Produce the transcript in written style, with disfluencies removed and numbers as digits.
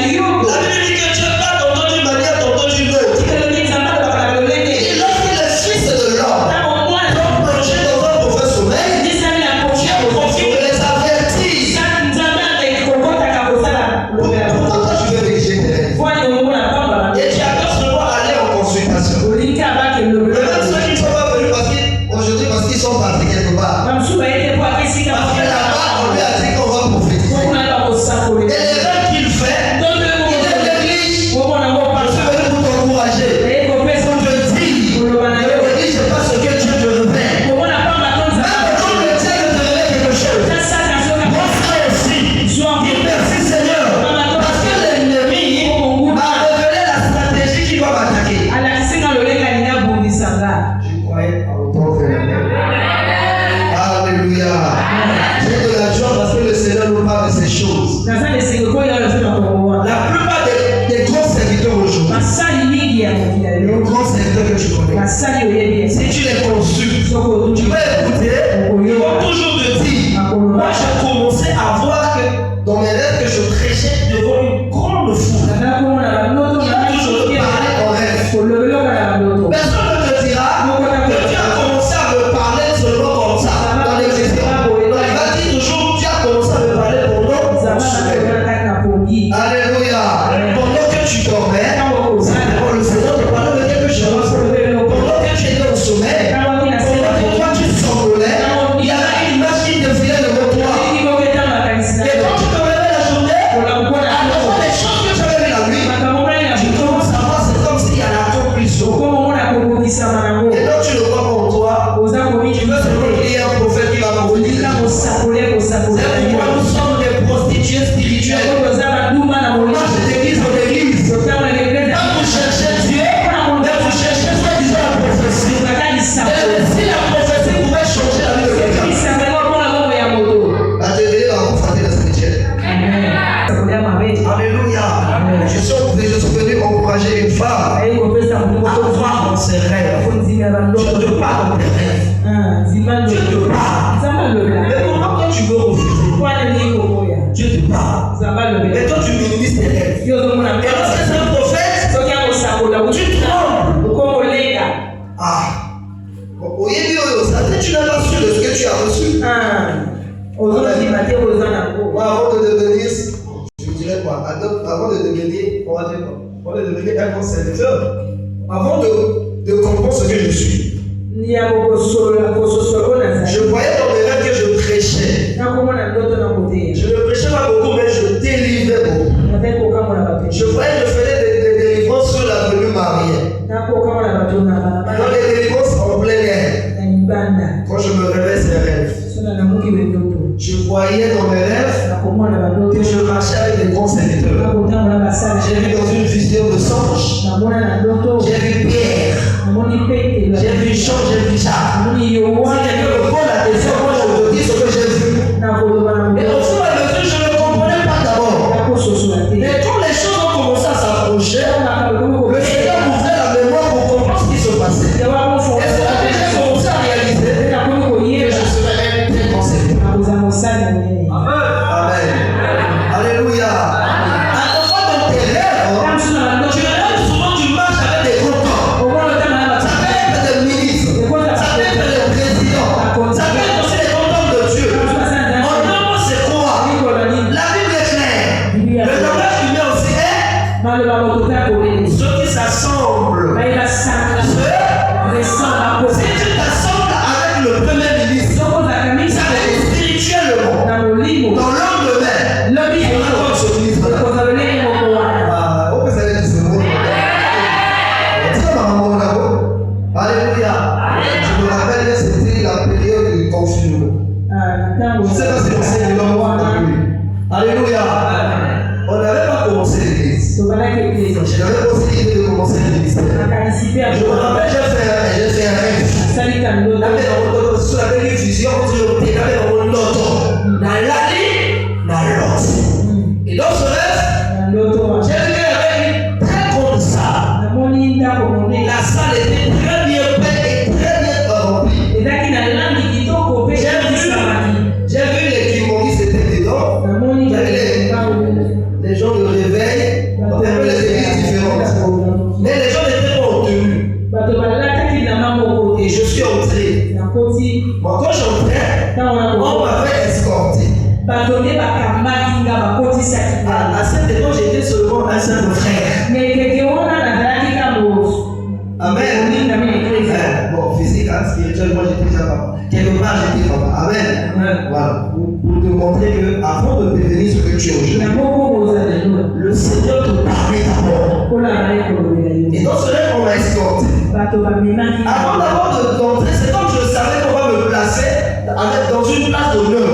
dit que Dieu n'a tonton d'une manière, tonton d'une autre. Et lorsqu'il est fils de l'homme, donc plongé dans un mauvais sommeil, Dieu profite de les avertir. Pourquoi toi tu veux négliger tes rêves? Et tu attends seulement aller en consultation. Même ceux qui ne sont pas venus aujourd'hui parce qu'ils sont partis quelque part. Parce que là-bas, on lui a dit qu'on va prophétiser. Et les rêves qu'il fait, il les néglige. Je suis venu pour t'encourager. Pour te dire, ne néglige pas ce que Dieu te révèle. Même quand le Dieu te révèle quelque chose, moi frère aussi, dis merci Seigneur. Parce que l'ennemi m'a révélé la stratégie qui doit m'attaquer. Je croyais en ton frère. Alléluia. J'ai de la joie parce que le Seigneur nous parle de ces choses. La plupart des grands serviteurs aujourd'hui, les grands serviteurs que tu connais, si tu les consultes, tu vas écouter, ils vont toujours te dire, moi j'ai commencé à voir que dans mes rêves que je prêchais devant une grande foule. Ils vont toujours te parler en rêve. Personne ne te dira que tu as commencé à me parler seulement comme ça dans les visions. Il va dire toujours tu as commencé à me parler pendant mon sommeil. Alléluia. Pendant que tu dormais, le Seigneur te parlait de quelque chose. Pendant que tu étais au sommeil, pendant que toi tu sanglais, il y avait une image qui défilait devant toi. Et quand tu te réveilles la journée, à la fois les choses que tu avais vues la nuit, tu commences à voir, c'est comme s'il y a la conclusion. Et quand tu le vois pour toi, tu veux seulement qu'il y ait un prophète qui va m'envoyer. C'est pourquoi nous sommes des prostituées spirituelles. On marche d'église en église. Quand vous cherchez Dieu, mais vous cherchez soi-disant la prophétie. Et si la prophétie pouvait changer la vie de quelqu'un, la télé va vous frapper la spirituelle. Alléluia. Je suis venu encourager une femme à croire dans ses rêves. Dieu te parle dans tes rêves. Dieu te parle. Mais comment toi tu veux refuser? Dieu te parle. Mais toi tu minimises tes rêves. Et lorsque c'est un prophète, tu trembles. Ah. Tu n'es pas sûr de ce que tu as reçu. Avant de devenir, je dirais quoi? Avant de devenir, on va dire quoi? Avant de devenir un bon serviteur, avant de comprendre ce que je suis, je voyais dans mes rêves que je prêchais. Je ne prêchais pas beaucoup, mais je délivrais beaucoup. Je voyais que je faisais des délivrances sur la venue mariée. Dans les délivrances en plein air. Quand je me réveille, c'est un rêve. Je voyais dans mes rêves que je marchais avec des grands serviteurs. J'ai vu dans une vision de songe. J'ai vu Pierre. J'ai vu Jean, j'ai vu Jacques. Si quelqu'un me pose la question, moi je te dis ce que j'ai vu. Et au fur et à mesure, je ne comprenais pas d'abord. Mais quand les choses ont commencé à s'approcher, le Seigneur m'ouvrait la mémoire pour comprendre ce qui se passait. Et c'est là que j'ai commencé à réaliser que je serais un très grand serviteur. Amen. Alléluia. Attends-toi dans tes rêves. Tu rêves souvent, tu marches avec des grands corps. Ça peut être des ministres. Ça peut être des présidents. Ça peut être aussi des grands hommes de Dieu. En un mot, c'est quoi? La Bible est claire. Le langage humain aussi est ceux qui s'assemblent. Si tu t'assembles avec le premier ministre, ça veut dire spirituellement, dans l'homme de même, on a comme ce ministre. On peut faire des secondes. Alléluia. Je me rappelle que c'était la période du confinement. Je ne sais pas si vous savez le nom. Alléluia. On n'avait pas commencé l'église. Je n'avais pas aussi l'idée de commencer le ministère. Je me rappelle, j'ai fait un rêve. J'avais une vision, j'avais un loto. Dans l'année, dans l'autre. Et dans ce rêve, j'ai vu qu'il y avait une très grande salle. La salle était très bien faite et très bien remplie. J'ai vu les qui étaient dedans. Les gens de réveil. On m'avait escorté. À cette époque, j'étais seulement un simple frère. Amen. Bon, physique, spirituellement, j'étais déjà papa. Quelque part, j'étais papa. Amen. Voilà. Pour te montrer qu'avant de devenir ce que tu es aujourd'hui, le Seigneur te parlait d'abord. Et donc, cela, on m'a escorté. Avant d'abord d'entrer, c'est comme je savais qu'on va me placer dans une place d'honneur.